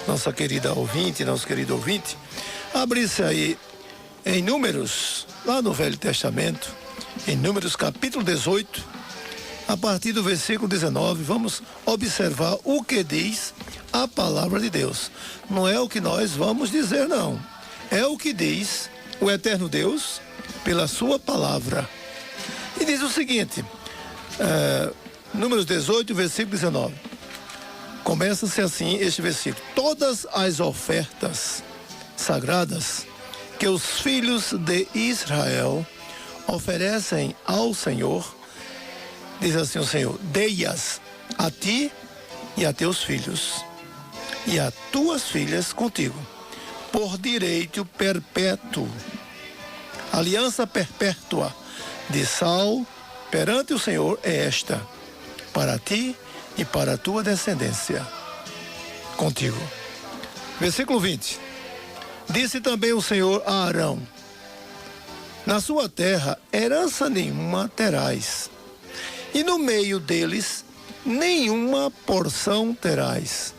nossa querida ouvinte, nosso querido ouvinte, abrisse aí em Números, lá no Velho Testamento, em Números capítulo 18, a partir do versículo 19, vamos observar o que diz a palavra de Deus. Não é o que nós vamos dizer, não. É o que diz o eterno Deus pela sua palavra. E diz o seguinte, Números 18, versículo 19. Começa-se assim este versículo. Todas as ofertas sagradas que os filhos de Israel oferecem ao Senhor, diz assim o Senhor, dei-as a ti e a teus filhos, e a tuas filhas contigo, por direito perpétuo. Aliança perpétua de sal perante o Senhor é esta, para ti e para a tua descendência, contigo. Versículo 20. Disse também o Senhor a Arão, na sua terra herança nenhuma terás, e no meio deles nenhuma porção terás.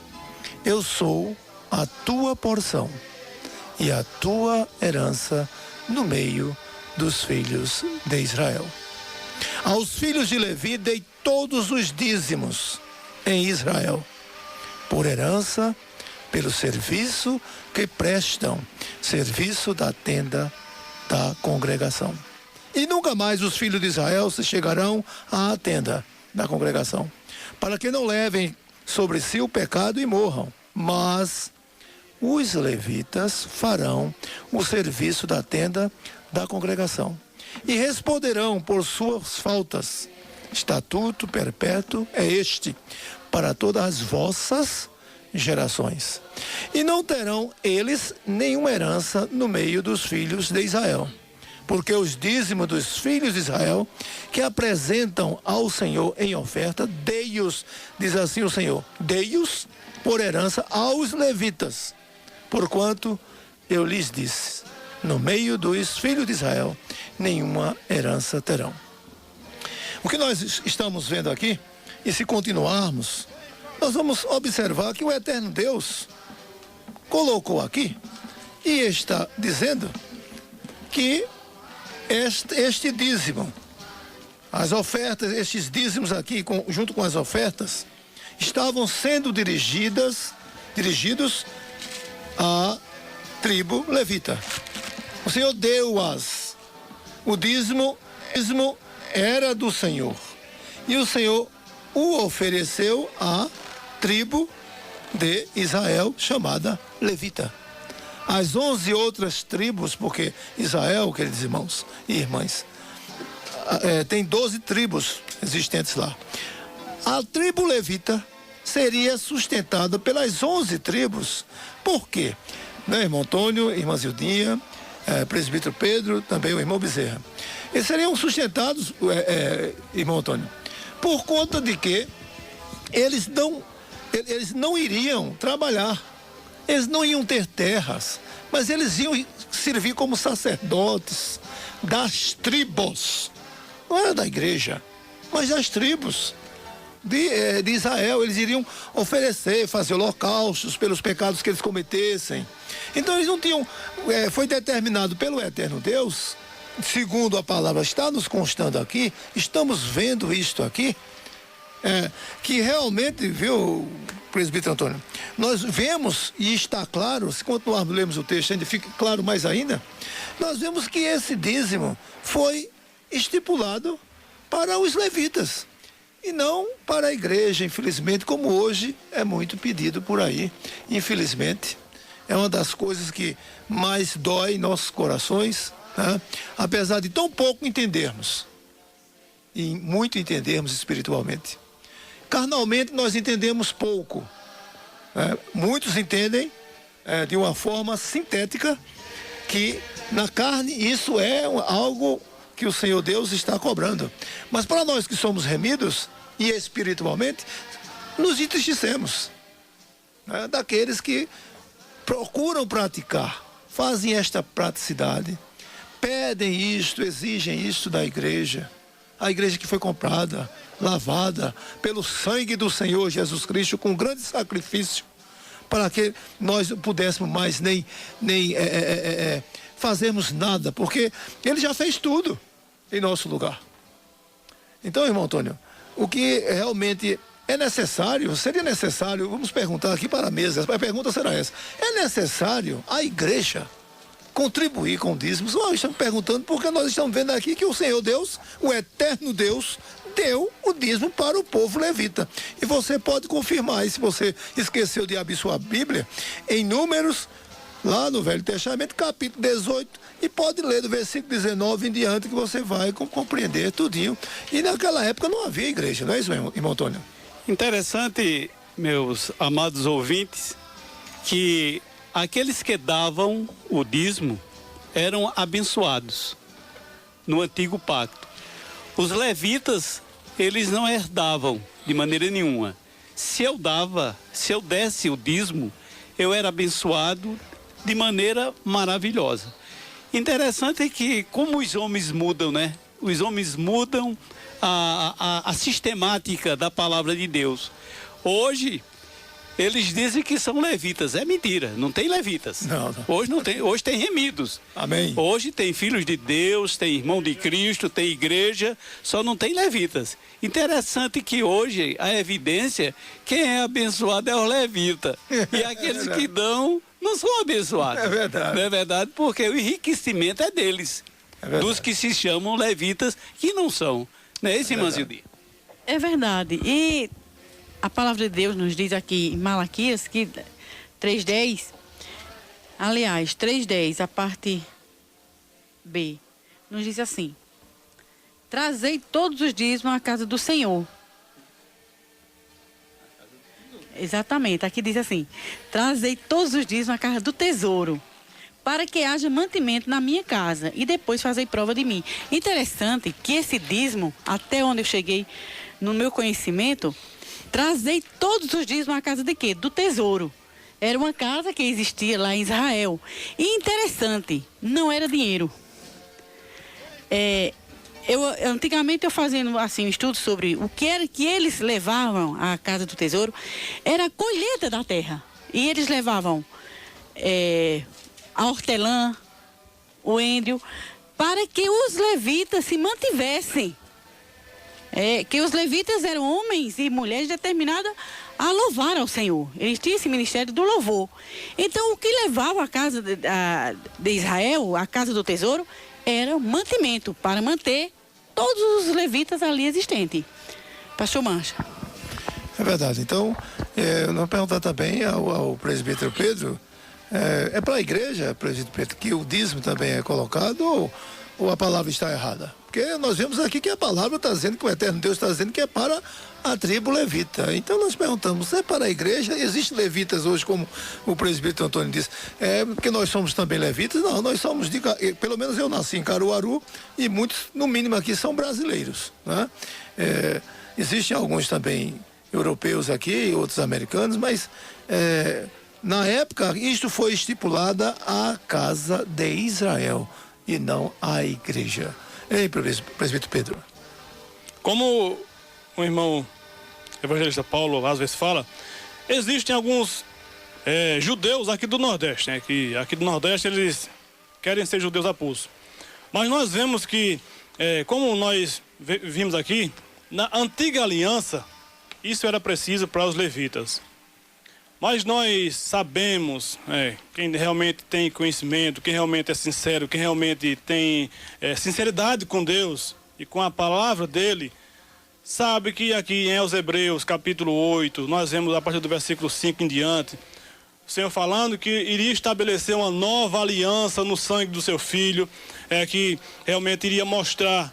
Eu sou a tua porção e a tua herança no meio dos filhos de Israel. Aos filhos de Levi dei todos os dízimos em Israel, por herança, pelo serviço que prestam, serviço da tenda da congregação. E nunca mais os filhos de Israel se chegarão à tenda da congregação, para que não levem sobre si o pecado e morram. Mas os levitas farão o serviço da tenda da congregação e responderão por suas faltas. Estatuto perpétuo é este para todas as vossas gerações. E não terão eles nenhuma herança no meio dos filhos de Israel, porque os dízimos dos filhos de Israel que apresentam ao Senhor em oferta, dei-os, diz assim o Senhor, dei-os por herança aos levitas, porquanto eu lhes disse, no meio dos filhos de Israel nenhuma herança terão. O que nós estamos vendo aqui, e se continuarmos, nós vamos observar que o eterno Deus colocou aqui e está dizendo que este dízimo, as ofertas, estes dízimos aqui, junto com as ofertas, estavam sendo dirigidos à tribo levita. O Senhor deu-as. O dízimo era do Senhor. E o Senhor o ofereceu à tribo de Israel, chamada levita. As 11 outras tribos, porque Israel, queridos irmãos e irmãs, tem 12 tribos existentes lá. A tribo levita seria sustentada pelas 11 tribos. Por quê? Irmão Antônio, irmã Zildinha, presbítero Pedro, também o irmão Bezerra. Eles seriam sustentados, irmão Antônio, por conta de que eles não iriam trabalhar, eles não iam ter terras, mas eles iam servir como sacerdotes das tribos, não era da igreja, mas das tribos de Israel. Eles iriam oferecer, fazer holocaustos pelos pecados que eles cometessem. Então eles não tinham, foi determinado pelo eterno Deus, segundo a palavra está nos constando aqui, estamos vendo isto aqui, que realmente, viu, presbítero Antônio, nós vemos, e está claro, se continuarmos lemos o texto, ainda fica claro mais ainda, nós vemos que esse dízimo foi estipulado para os levitas, e não para a igreja, infelizmente, como hoje é muito pedido por aí, infelizmente. É uma das coisas que mais dói em nossos corações, né? Apesar de tão pouco entendermos, e muito entendermos espiritualmente. Carnalmente nós entendemos pouco. Muitos entendem de uma forma sintética que na carne isso é algo que o Senhor Deus está cobrando. Mas para nós que somos remidos e espiritualmente, nos entristecemos, daqueles que procuram praticar, fazem esta praticidade, pedem isto, exigem isto da igreja. A igreja que foi comprada, lavada pelo sangue do Senhor Jesus Cristo com grande sacrifício para que nós pudéssemos mais nem fazermos nada, porque ele já fez tudo em nosso lugar. Então, irmão Antônio, o que realmente é necessário, seria necessário, vamos perguntar aqui para a mesa, a pergunta será essa: é necessário a igreja contribuir com dízimos? Nós estamos perguntando porque nós estamos vendo aqui que o Senhor Deus, o eterno Deus, deu o dízimo para o povo levita. E você pode confirmar, e se você esqueceu de abrir sua Bíblia, em Números, lá no Velho Testamento, capítulo 18, e pode ler do versículo 19 em diante, que você vai compreender tudinho. E naquela época não havia igreja, não é isso, irmão Antônio? Interessante, meus amados ouvintes, que aqueles que davam o dízimo eram abençoados no antigo pacto. Os levitas, eles não herdavam de maneira nenhuma. Se eu desse o dízimo, eu era abençoado de maneira maravilhosa. Interessante que como os homens mudam, né? Os homens mudam a sistemática da palavra de Deus. Hoje, eles dizem que são levitas. É mentira, não tem levitas. Não. Hoje não tem, hoje tem remidos. Amém. Hoje tem filhos de Deus, tem irmão de Cristo, tem igreja, só não tem levitas. Interessante que hoje a evidência, quem é abençoado é o levita. E aqueles que dão não são abençoados. É verdade. Não é verdade? Porque o enriquecimento é deles. Dos que se chamam levitas, que não são. Não é isso, irmã Zildi? É verdade. E a palavra de Deus nos diz aqui em Malaquias que 3:10, aliás, 3:10, a parte B, nos diz assim: trazei todos os dízimos à casa do Senhor. Exatamente, aqui diz assim: trazei todos os dízimos à casa do tesouro, para que haja mantimento na minha casa, e depois fazei prova de mim. Interessante que esse dízimo, até onde eu cheguei no meu conhecimento, trazei todos os dízimos à casa de quê? Do tesouro. Era uma casa que existia lá em Israel. E interessante, não era dinheiro. Antigamente eu fazendo assim um estudo sobre o que era que eles levavam à casa do tesouro, era a colheita da terra. E eles levavam a hortelã, o êndio, para que os levitas se mantivessem. Que os levitas eram homens e mulheres determinadas a louvar ao Senhor. Eles tinham esse ministério do louvor. Então, o que levava a casa de Israel, a casa do tesouro, era mantimento, para manter todos os levitas ali existentes. Pastor Mancha. É verdade. Então, eu vou perguntar também ao presbítero Pedro, é para a igreja, presbítero Pedro, que o dízimo também é colocado, ou a palavra está errada? Porque nós vemos aqui que a palavra está dizendo, que o eterno Deus está dizendo que é para a tribo levita. Então nós perguntamos, é para a igreja? Existem levitas hoje, como o presbítero Antônio disse, porque nós somos também levitas? Não, nós somos, pelo menos eu nasci em Caruaru, e muitos, no mínimo aqui, são brasileiros, né? Existem alguns também europeus aqui, outros americanos, mas na época isto foi estipulada a casa de Israel e não a igreja. Ei, presbítero Pedro. Como o irmão evangelista Paulo às vezes fala, existem alguns judeus aqui do Nordeste, né? Que aqui do Nordeste eles querem ser judeus a pulso. Mas nós vemos que, como nós vimos aqui, na antiga aliança, isso era preciso para os levitas. Mas nós sabemos, quem realmente tem conhecimento, quem realmente é sincero, quem realmente tem sinceridade com Deus e com a palavra dele, sabe que aqui em Hebreus capítulo 8, nós vemos a partir do versículo 5 em diante, o Senhor falando que iria estabelecer uma nova aliança no sangue do seu filho, que realmente iria mostrar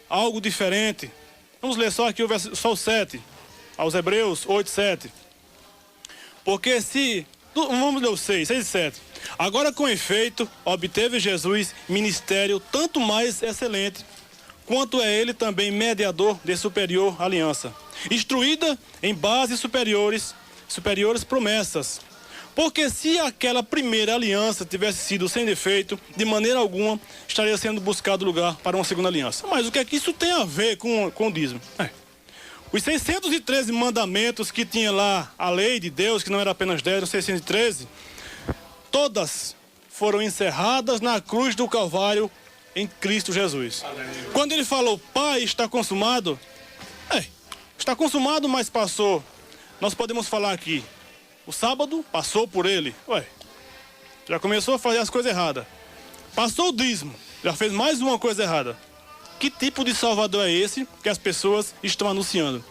algo diferente. Vamos ler só aqui só o 7, aos Hebreus 8, 7. Porque vamos ler o 6 e 7. Agora, com efeito, obteve Jesus ministério tanto mais excelente, quanto é ele também mediador de superior aliança, instruída em bases superiores promessas. Porque se aquela primeira aliança tivesse sido sem defeito, de maneira alguma estaria sendo buscado lugar para uma segunda aliança. Mas o que é que isso tem a ver com o dízimo? Os 613 mandamentos que tinha lá, a lei de Deus, que não era apenas 10, eram 613, todas foram encerradas na cruz do Calvário em Cristo Jesus. Quando ele falou, Pai, está consumado, está consumado, mas passou. Nós podemos falar aqui, o sábado passou por ele. Já começou a fazer as coisas erradas. Passou o dízimo, já fez mais uma coisa errada. Que tipo de Salvador é esse que as pessoas estão anunciando?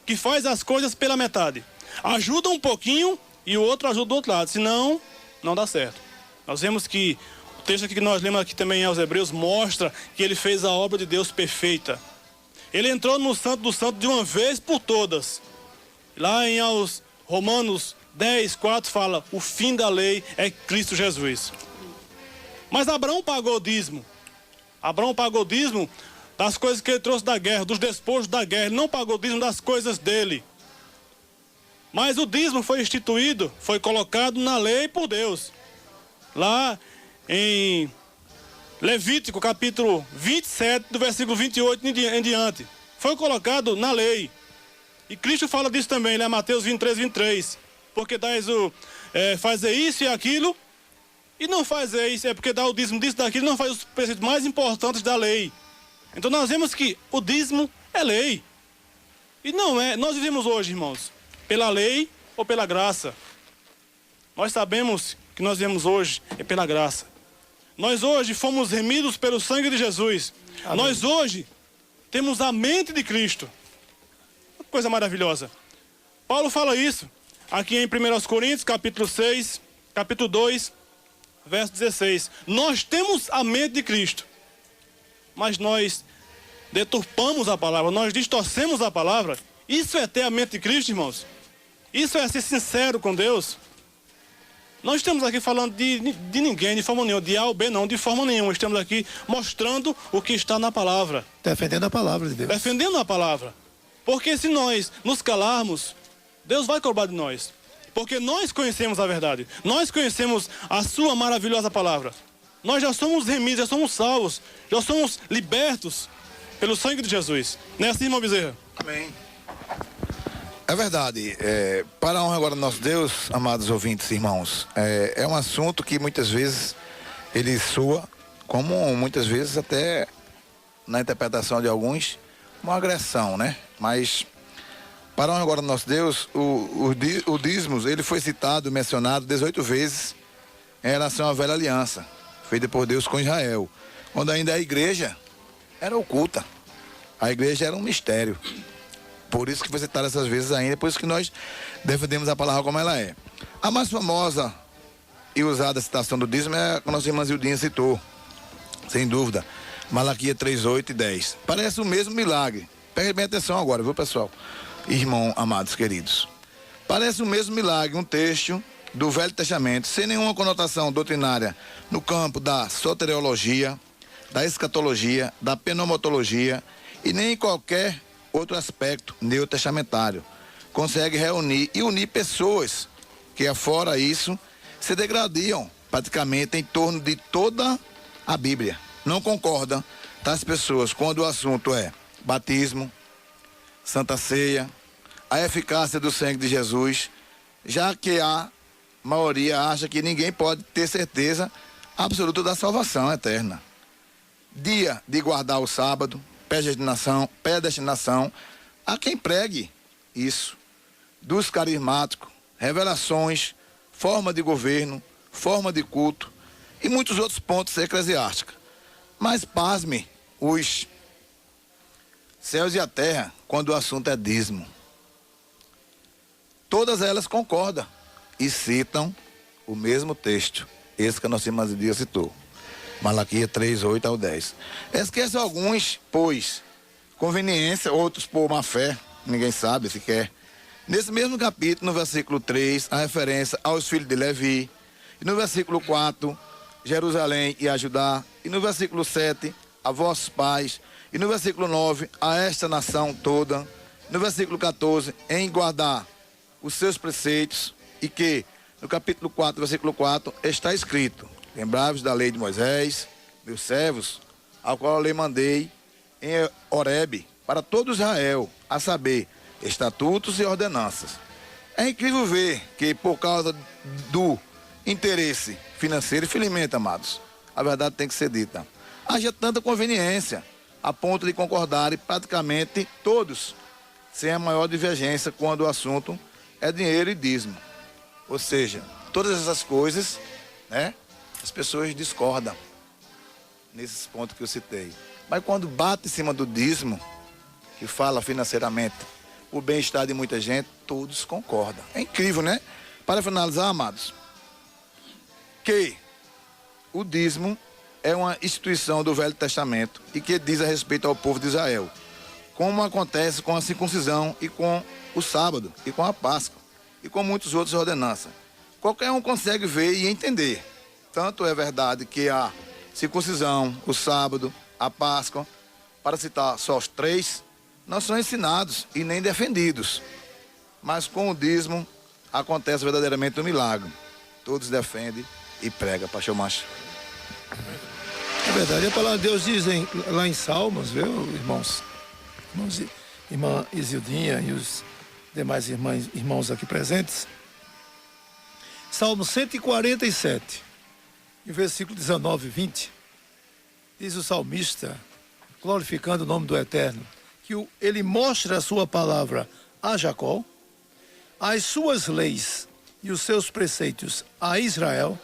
Que faz as coisas pela metade. Ajuda um pouquinho e o outro ajuda do outro lado. Senão, não dá certo. Nós vemos que o texto aqui que nós lemos aqui também aos Hebreus mostra que ele fez a obra de Deus perfeita. Ele entrou no Santo do Santo de uma vez por todas. Lá em aos Romanos 10, 4 fala, o fim da lei é Cristo Jesus. Mas Abraão pagou o dízimo. Abraão pagou o dízimo das coisas que ele trouxe da guerra, dos despojos da guerra. Ele não pagou o dízimo das coisas dele. Mas o dízimo foi instituído, foi colocado na lei por Deus. Lá em Levítico, capítulo 27, do versículo 28 em diante. Foi colocado na lei. E Cristo fala disso também, né? Mateus 23, 23. Porque dás fazer isso e aquilo, e não fazer isso, é porque dá o dízimo disso, daquilo, não faz os preceitos mais importantes da lei. Então nós vemos que o dízimo é lei. E não é, nós vivemos hoje, irmãos, pela lei ou pela graça. Nós sabemos que nós vivemos hoje é pela graça. Nós hoje fomos remidos pelo sangue de Jesus. Amém. Nós hoje temos a mente de Cristo. Uma coisa maravilhosa. Paulo fala isso aqui em 1 Coríntios, capítulo 6, capítulo 2, verso 16. Nós temos a mente de Cristo, mas nós deturpamos a palavra, nós distorcemos a palavra. Isso é ter a mente de Cristo, irmãos? Isso é ser sincero com Deus? Não estamos aqui falando de ninguém, de forma nenhuma, de A ou B não, de forma nenhuma. Estamos aqui mostrando o que está na palavra. Defendendo a palavra de Deus. Defendendo a palavra. Porque se nós nos calarmos, Deus vai cobrar de nós. Porque nós conhecemos a verdade. Nós conhecemos a sua maravilhosa palavra. Nós já somos remidos, já somos salvos. Já somos libertos pelo sangue de Jesus. Não é assim, irmão Bezerra? Amém. É verdade. Para a honra agora do nosso Deus, amados ouvintes e irmãos, é um assunto que muitas vezes ele soa, como muitas vezes até na interpretação de alguns, uma agressão, né? Mas para a honra agora do nosso Deus, o dízimos, ele foi citado, mencionado 18 vezes em relação à velha aliança, feita por Deus com Israel, quando ainda a igreja era oculta. A igreja era um mistério. Por isso que foi citado essas vezes ainda, por isso que nós defendemos a palavra como ela é. A mais famosa e usada citação do dízimo é a que a nossa irmã Zildinha citou, sem dúvida. Malaquias 3, 8 e 10. Parece o mesmo milagre. Preste bem atenção agora, viu, pessoal? Irmão, amados, queridos. Parece o mesmo milagre, um texto do Velho Testamento, sem nenhuma conotação doutrinária no campo da soteriologia, da escatologia, da pneumatologia e nem em qualquer outro aspecto neotestamentário. Consegue reunir e unir pessoas que, afora isso, se degradiam praticamente em torno de toda a Bíblia. Não concordam tais pessoas quando o assunto é batismo, Santa Ceia, a eficácia do sangue de Jesus, já que a maioria acha que ninguém pode ter certeza absoluta da salvação eterna. Dia de guardar o sábado, predestinação, há quem pregue isso. Dos carismáticos, revelações, forma de governo, forma de culto e muitos outros pontos eclesiásticos. Mas pasme os céus e a terra quando o assunto é dízimo. Todas elas concordam e citam o mesmo texto, esse que a nossa irmã Zidia citou. Malaquias 3, 8 ao 10. Esqueça alguns, pois conveniência, outros por má fé, ninguém sabe se quer. Nesse mesmo capítulo, no versículo 3, a referência aos filhos de Levi. E no versículo 4, Jerusalém e a Judá. E no versículo 7, a vossos pais. E no versículo 9, a esta nação toda. No versículo 14, em guardar os seus preceitos. E que, no capítulo 4, versículo 4, está escrito: lembrai-vos da lei de Moisés, meus servos, ao qual eu lhe mandei em Horebe, para todo Israel, a saber, estatutos e ordenanças. É incrível ver que, por causa do interesse financeiro, infelizmente, amados, a verdade tem que ser dita, haja tanta conveniência, a ponto de concordarem praticamente todos, sem a maior divergência, quando o assunto é dinheiro e dízimo. Ou seja, todas essas coisas, né, as pessoas discordam nesses pontos que eu citei. Mas quando bate em cima do dízimo, que fala financeiramente o bem-estar de muita gente, todos concordam. É incrível, né? Para finalizar, amados, que o dízimo é uma instituição do Velho Testamento e que diz a respeito ao povo de Israel, como acontece com a circuncisão e com o sábado e com a Páscoa e com muitas outras ordenanças. Qualquer um consegue ver e entender. Tanto é verdade que a circuncisão, o sábado, a Páscoa, para citar só os três, não são ensinados e nem defendidos. Mas com o dízimo acontece verdadeiramente um milagre. Todos defendem e pregam, pastor Macho. É verdade, a palavra de Deus diz lá em Salmos, viu, irmãos? Irmã Isildinha e os demais irmãos aqui presentes. Salmo 147, em versículo 19 e 20, diz o salmista, glorificando o nome do Eterno, que ele mostra a sua palavra a Jacó, as suas leis e os seus preceitos a Israel,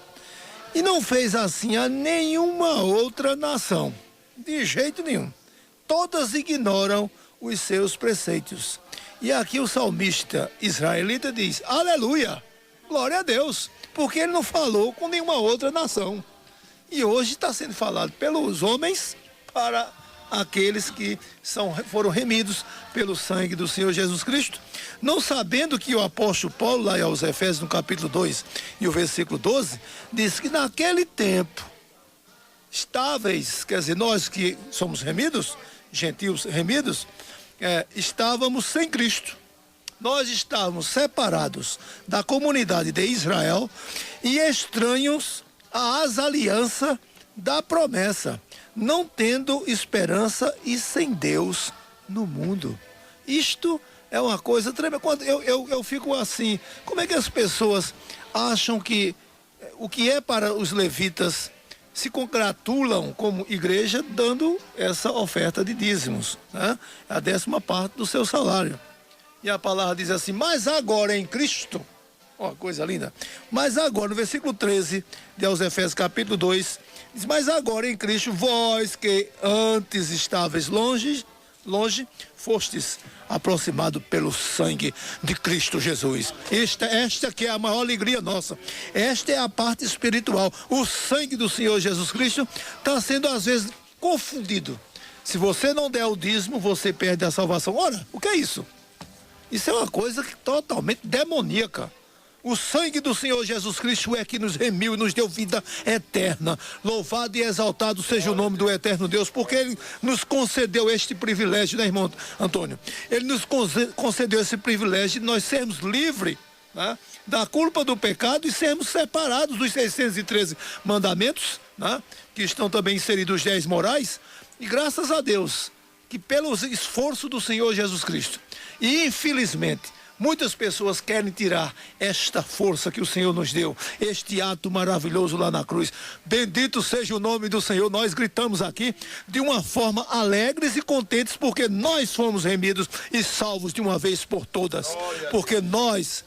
e não fez assim a nenhuma outra nação, de jeito nenhum. Todas ignoram os seus preceitos. E aqui o salmista israelita diz, aleluia, glória a Deus, porque ele não falou com nenhuma outra nação. E hoje está sendo falado pelos homens para aqueles que foram remidos pelo sangue do Senhor Jesus Cristo, não sabendo que o apóstolo Paulo, lá aos Efésios, no capítulo 2 e o versículo 12, diz que naquele tempo, estáveis, quer dizer, nós que somos remidos, gentios remidos, estávamos sem Cristo. Nós estávamos separados da comunidade de Israel e estranhos às alianças da promessa, não tendo esperança e sem Deus no mundo. Isto é uma coisa tremenda. Quando eu fico assim, como é que as pessoas acham que o que é para os levitas se congratulam como igreja dando essa oferta de dízimos, né? A 10ª parte do seu salário. E a palavra diz assim, mas agora em Cristo, ó, coisa linda, mas agora, no versículo 13 de aos Efésios capítulo 2, diz, mas agora em Cristo, vós que antes estáveis longe, fostes aproximado pelo sangue de Cristo Jesus. Esta que é a maior alegria nossa. Esta é a parte espiritual. O sangue do Senhor Jesus Cristo está sendo às vezes confundido. Se você não der o dízimo, você perde a salvação. Ora, o que é isso? Isso é uma coisa totalmente demoníaca. O sangue do Senhor Jesus Cristo é que nos remiu e nos deu vida eterna. Louvado e exaltado seja o nome do eterno Deus, porque Ele nos concedeu este privilégio, né, irmão Antônio? Ele nos concedeu esse privilégio de nós sermos livres, né, da culpa do pecado e sermos separados dos 613 mandamentos, né, que estão também inseridos os 10 morais. E graças a Deus, que pelo esforço do Senhor Jesus Cristo, e infelizmente, muitas pessoas querem tirar esta força que o Senhor nos deu, este ato maravilhoso lá na cruz. Bendito seja o nome do Senhor. Nós gritamos aqui de uma forma alegres e contentes, porque nós fomos remidos e salvos de uma vez por todas. Porque nós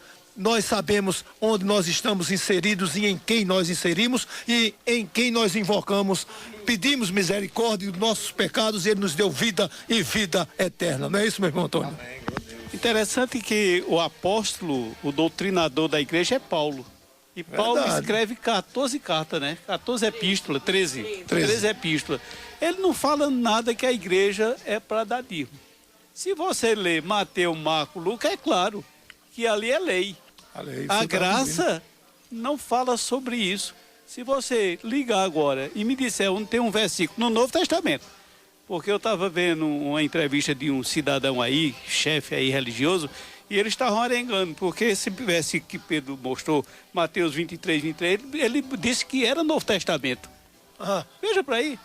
sabemos onde nós estamos inseridos e em quem nós inserimos e em quem nós invocamos. Pedimos misericórdia dos nossos pecados e Ele nos deu vida e vida eterna. Não é isso, meu irmão Antônio? Amém. Interessante que o apóstolo, o doutrinador da igreja é Paulo. E Paulo escreve 14 cartas, né? 14 epístolas, 13 epístolas. Ele não fala nada que a igreja é para dar dízimo. Se você ler Mateus, Marcos, Lucas, é claro que ali é lei. A graça não fala sobre isso. Se você ligar agora e me disser onde tem um versículo no Novo Testamento, porque eu estava vendo uma entrevista de um cidadão aí, chefe aí religioso, e eles estavam arengando, porque esse versículo que Pedro mostrou, Mateus 23, ele disse que era Novo Testamento. Veja para aí,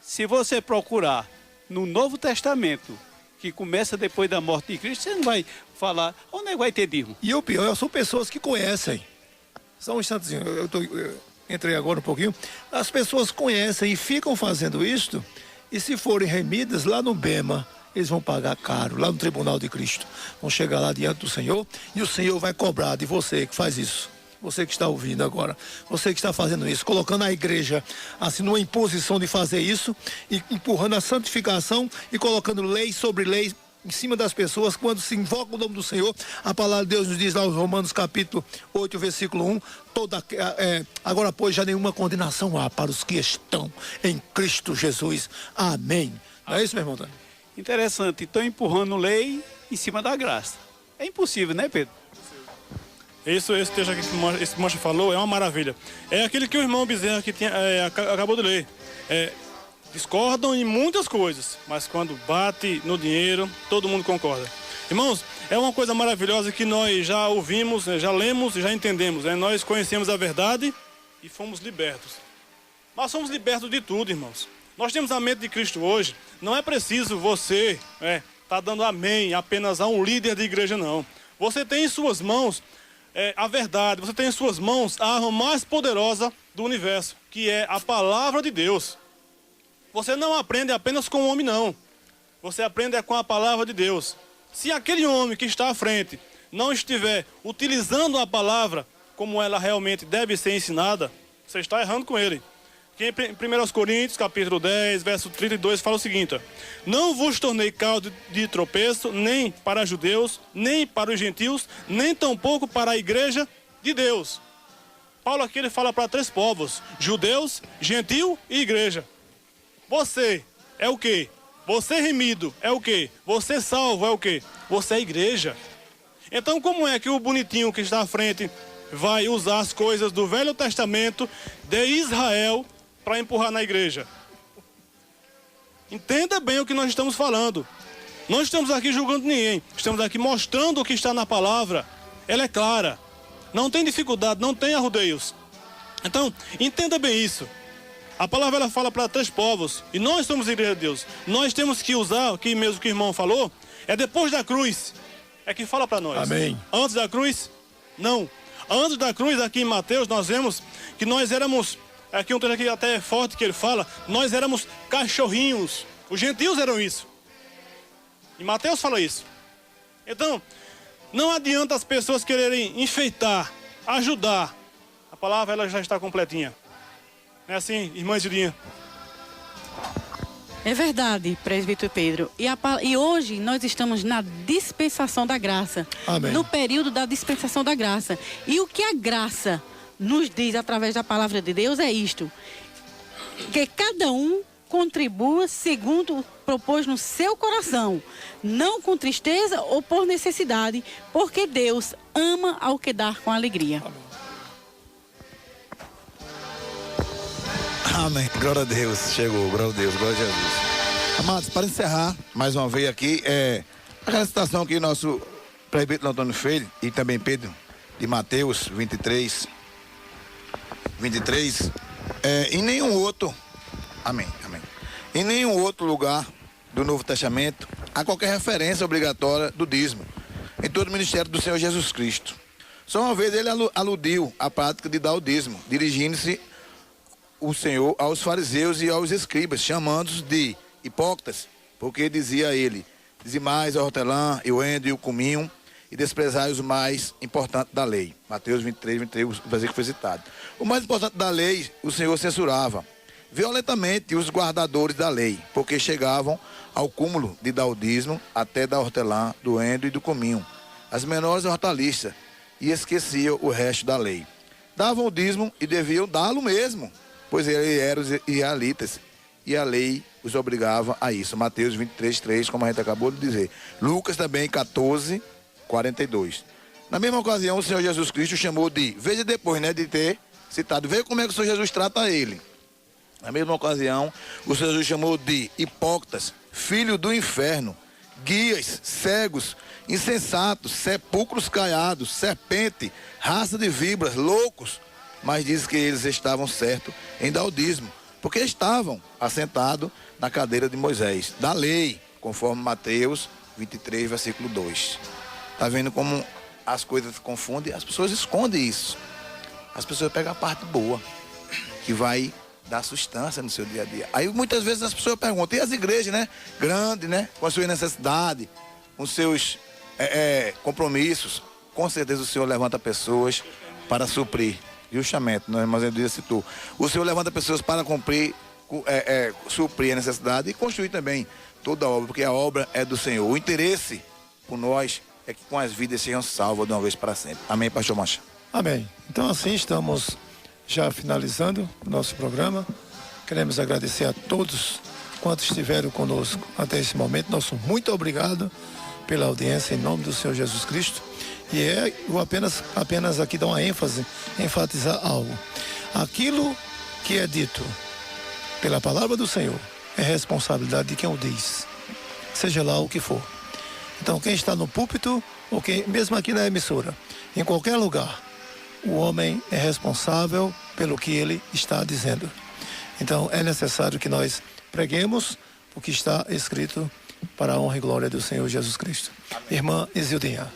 se você procurar no Novo Testamento que começa depois da morte de Cristo, você não vai falar, onde é que vai ter dízimo? E o pior, são pessoas que conhecem. Só um instantezinho, eu entrei agora um pouquinho. As pessoas conhecem e ficam fazendo isto, e se forem remidas lá no Bema, eles vão pagar caro, lá no Tribunal de Cristo. Vão chegar lá diante do Senhor, e o Senhor vai cobrar de você que faz isso. Você que está ouvindo agora, você que está fazendo isso, colocando a igreja assim numa imposição de fazer isso, e empurrando a santificação e colocando lei sobre lei em cima das pessoas, quando se invoca o nome do Senhor. A palavra de Deus nos diz lá em Romanos capítulo 8, versículo 1, agora pois já nenhuma condenação há para os que estão em Cristo Jesus. Amém. Não é isso, meu irmão Antônio? Interessante, estão empurrando lei em cima da graça. É impossível, né, Pedro? Esse texto aqui que esse mancha falou é uma maravilha. É aquele que o irmão Bezerra que acabou de ler. Discordam em muitas coisas, mas quando bate no dinheiro, todo mundo concorda. Irmãos, é uma coisa maravilhosa que nós já ouvimos, já lemos e já entendemos. Nós conhecemos a verdade e fomos libertos. Nós somos libertos de tudo, irmãos. Nós temos a mente de Cristo hoje. Não é preciso você tá dando amém apenas a um líder de igreja, não. Você tem em suas mãos a verdade, você tem em suas mãos a arma mais poderosa do universo, que é a palavra de Deus. Você não aprende apenas com o homem, não. Você aprende com a palavra de Deus. Se aquele homem que está à frente não estiver utilizando a palavra como ela realmente deve ser ensinada, você está errando com ele. Aqui em 1 Coríntios, capítulo 10, verso 32, fala o seguinte: não vos tornei causa de tropeço, nem para judeus, nem para os gentios, nem tampouco para a igreja de Deus. Paulo aqui ele fala para 3 povos: judeus, gentil e igreja. Você é o quê? Você remido é o quê? Você salvo é o quê? Você é igreja. Então como é que o bonitinho que está à frente vai usar as coisas do Velho Testamento de Israel para empurrar na igreja? Entenda bem o que nós estamos falando. Não estamos aqui julgando ninguém. Estamos aqui mostrando o que está na palavra. Ela é clara. Não tem dificuldade, não tem arrudeios. Então, entenda bem isso. A palavra ela fala para 3 povos. E nós somos a igreja de Deus. Nós temos que usar, aqui mesmo que o irmão falou, é depois da cruz. É que fala para nós. Amém. Antes da cruz, não. Antes da cruz, aqui em Mateus, nós vemos que nós éramos, aqui um trecho aqui até forte que ele fala, nós éramos cachorrinhos. Os gentios eram isso. E Mateus fala isso. Então, não adianta as pessoas quererem enfeitar, ajudar. A palavra ela já está completinha. Não é assim, irmã Julinha? É verdade, presbítero Pedro. E hoje nós estamos na dispensação da graça. Amém. No período da dispensação da graça. E o que a graça nos diz através da palavra de Deus é isto: que cada um contribua segundo propôs no seu coração, não com tristeza ou por necessidade, porque Deus ama ao que dar com alegria. Amém. Glória a Deus. Chegou. Glória a Deus. Glória a Jesus. Amados, para encerrar, mais uma vez aqui, aquela citação que nosso presbítero Antônio fez, e também Pedro, de Mateus 23, em nenhum outro, amém. Em nenhum outro lugar do Novo Testamento há qualquer referência obrigatória do dízimo em todo o ministério do Senhor Jesus Cristo. Só uma vez ele aludiu à prática de dar o dízimo, dirigindo-se o Senhor aos fariseus e aos escribas, chamando-os de hipócritas, porque dizia ele: dizimais a hortelã e o endro e o cominho, e desprezai os mais importantes da lei. Mateus 23, o versículo foi citado. O mais importante da lei, o Senhor censurava violentamente os guardadores da lei, porque chegavam ao cúmulo de dar o dízimo até da hortelã, do endro e do cominho, as menores hortaliças, e esqueciam o resto da lei. Davam o dízimo e deviam dá-lo mesmo, pois eles eram os israelitas, e a lei os obrigava a isso. Mateus 23, 3, como a gente acabou de dizer. Lucas também 14, 42. Na mesma ocasião, o Senhor Jesus Cristo chamou de, veja depois, de ter citado, veja como é que o Senhor Jesus trata ele. Na mesma ocasião, o Senhor Jesus chamou de hipócritas, filho do inferno, guias, cegos, insensatos, sepulcros caiados, serpente, raça de víboras, loucos. Mas diz que eles estavam certos em dar o dízimo, porque estavam assentados na cadeira de Moisés, da lei, conforme Mateus 23, versículo 2. Está vendo como as coisas se confundem? As pessoas escondem isso. As pessoas pegam a parte boa, que vai dar sustância no seu dia a dia. Aí muitas vezes as pessoas perguntam, e as igrejas, né? Grandes, né? Com a sua necessidade, com seus compromissos. Com certeza o Senhor levanta pessoas para suprir. Justamente, nós irmãos Edilha citou. O Senhor levanta pessoas para cumprir, suprir a necessidade e construir também toda a obra, porque a obra é do Senhor. O interesse por nós é que com as vidas sejam salvas de uma vez para sempre. Amém, pastor Mancha? Amém. Então assim estamos já finalizando o nosso programa. Queremos agradecer a todos quantos estiveram conosco até esse momento. Nosso muito obrigado pela audiência em nome do Senhor Jesus Cristo. E eu apenas aqui dar uma ênfase, enfatizar algo. Aquilo que é dito pela palavra do Senhor é responsabilidade de quem o diz, seja lá o que for. Então quem está no púlpito, ou quem, mesmo aqui na emissora, em qualquer lugar, o homem é responsável pelo que ele está dizendo. Então é necessário que nós preguemos o que está escrito para a honra e glória do Senhor Jesus Cristo. Irmã Isildinha.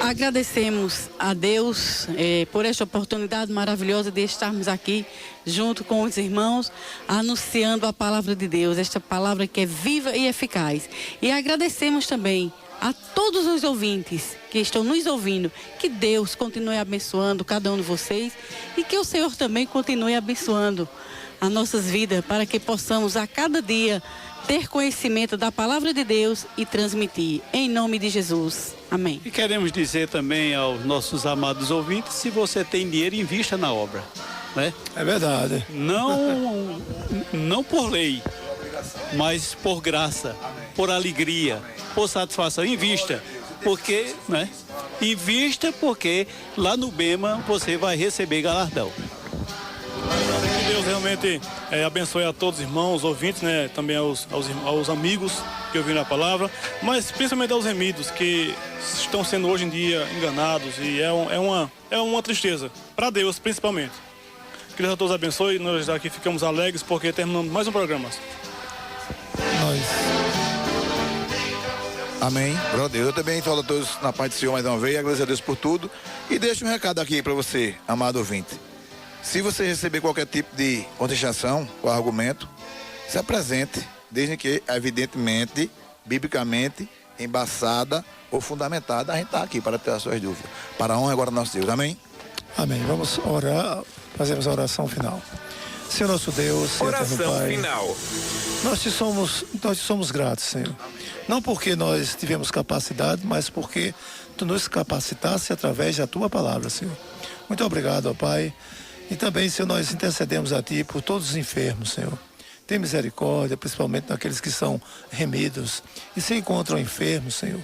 Agradecemos a Deus por esta oportunidade maravilhosa de estarmos aqui junto com os irmãos anunciando a palavra de Deus, esta palavra que é viva e eficaz. E agradecemos também a todos os ouvintes que estão nos ouvindo, que Deus continue abençoando cada um de vocês e que o Senhor também continue abençoando as nossas vidas para que possamos a cada dia ter conhecimento da palavra de Deus e transmitir. Em nome de Jesus. Amém. E queremos dizer também aos nossos amados ouvintes, se você tem dinheiro, invista na obra, né? É verdade. Não por lei, mas por graça, por alegria, por satisfação. Invista, porque, né? Invista porque lá no Bema você vai receber galardão. Que Deus realmente abençoe a todos os irmãos, ouvintes, né? Também aos amigos que ouviram a palavra, mas principalmente aos remidos que estão sendo hoje em dia enganados, e é uma tristeza, para Deus principalmente. Que Deus a todos abençoe, nós aqui ficamos alegres porque terminamos mais um programa. Amém. Glória a Deus. Eu também falo a todos na paz do Senhor mais uma vez, agradeço a Deus por tudo e deixo um recado aqui para você, amado ouvinte. Se você receber qualquer tipo de contestação ou argumento, se apresente, desde que, evidentemente, biblicamente, embasada ou fundamentada, a gente está aqui para ter as suas dúvidas. Para a honra agora do nosso Deus. Amém? Amém. Vamos orar, fazemos a oração final. Senhor nosso Deus, Senhor eterno Pai, final. Nós te somos gratos, Senhor. Não porque nós tivemos capacidade, mas porque Tu nos capacitaste através da Tua palavra, Senhor. Muito obrigado, ó Pai. E também, Senhor, nós intercedemos a Ti por todos os enfermos, Senhor. Tem misericórdia, principalmente naqueles que são remidos e se encontram enfermos, Senhor.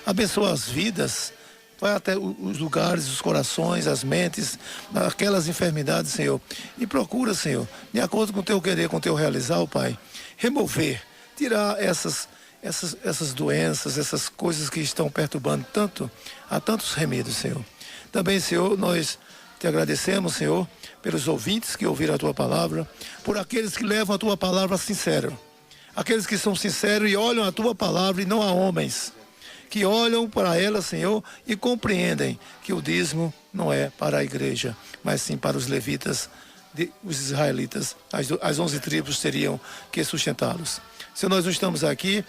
Abençoa as vidas, vai até os lugares, os corações, as mentes, aquelas enfermidades, Senhor. E procura, Senhor, de acordo com o Teu querer, com o Teu realizar, ó Pai, remover, tirar essas doenças, essas coisas que estão perturbando a tantos remidos, Senhor. Também, Senhor, nós Te agradecemos, Senhor, pelos ouvintes que ouviram a Tua palavra, por aqueles que levam a Tua palavra sincero, aqueles que são sinceros e olham a Tua palavra e não a homens, que olham para ela, Senhor, e compreendem que o dízimo não é para a igreja, mas sim para os levitas, os israelitas. As 11 tribos teriam que sustentá-los. Senhor, nós não estamos aqui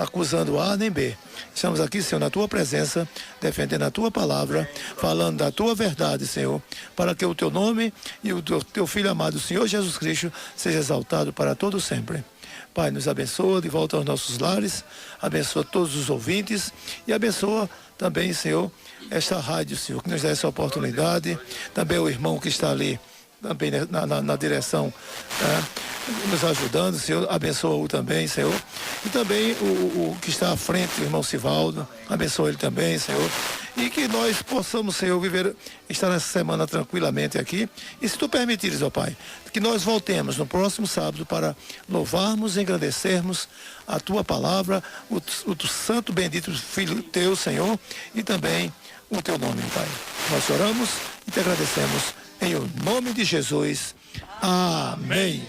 acusando A nem B. Estamos aqui, Senhor, na Tua presença, defendendo a Tua palavra, falando da Tua verdade, Senhor, para que o Teu nome e o Teu Filho amado, Senhor Jesus Cristo, seja exaltado para todo sempre. Pai, nos abençoa de volta aos nossos lares, abençoa todos os ouvintes e abençoa também, Senhor, esta rádio, Senhor, que nos dá essa oportunidade. Também o irmão que está ali, também na direção, nos ajudando, Senhor, abençoa-o também, Senhor. E também o que está à frente, o irmão Sivaldo, abençoa ele também, Senhor. E que nós possamos, Senhor, estar nessa semana tranquilamente aqui. E se Tu permitires, ó Pai, que nós voltemos no próximo sábado para louvarmos e engrandecermos a Tua palavra, o santo bendito Filho Teu, Senhor, e também o Teu nome, Pai. Nós oramos e Te agradecemos em o nome de Jesus. Amém.